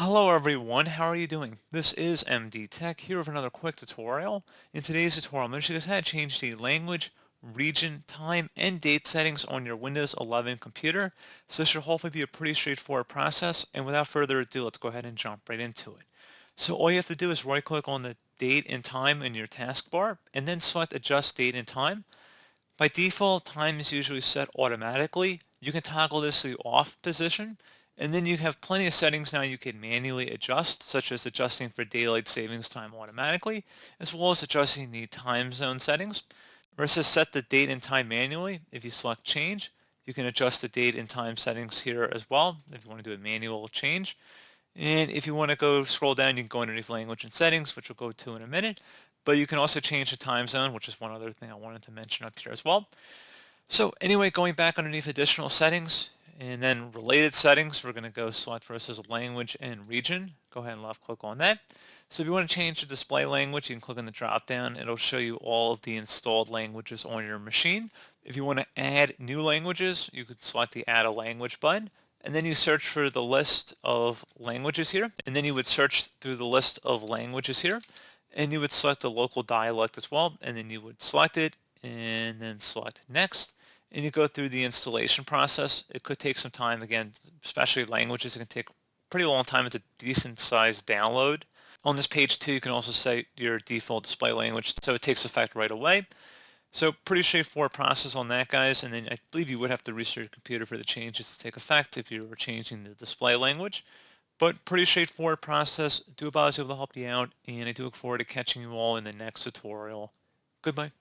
Hello everyone, how are you doing? This is MD Tech here with another quick tutorial. In today's tutorial, I'm going to show you guys how to change the language, region, time, and date settings on your Windows 11 computer. So this should hopefully be a pretty straightforward process, and without further ado, let's go ahead and jump right into it. So all you have to do is right click on the date and time in your taskbar, and then select Adjust Date and Time. By default, time is usually set automatically. You can toggle this to the off position, and then you have plenty of settings now you can manually adjust, such as adjusting for daylight savings time automatically, as well as adjusting the time zone settings. Versus set the date and time manually, if you select change, you can adjust the date and time settings here as well, if you want to do a manual change. And if you want to go scroll down, you can go underneath language and settings, which we'll go to in a minute. But you can also change the time zone, which is one other thing I wanted to mention up here as well. So anyway, going back underneath additional settings and then related settings, we're going to go select versus language and region. Go ahead and left click on that. So if you want to change the display language, you can click on the drop down. It'll show you all of the installed languages on your machine. If you want to add new languages, you could select the add a language button. And then you search for the list of languages here. And then you would search through the list of languages here. And you would select the local dialect as well. And then you would select it and then select next. And you go through the installation process. It could take some time. Again, especially languages, it can take a pretty long time. It's a decent sized download. On this page too, you can also set your default display language so it takes effect right away. So pretty straightforward process on that, guys. And then I believe you would have to restart your computer for the changes to take effect if you were changing the display language. But pretty straightforward process. Do about I was able to help you out, and I do look forward to catching you all in the next tutorial. Goodbye.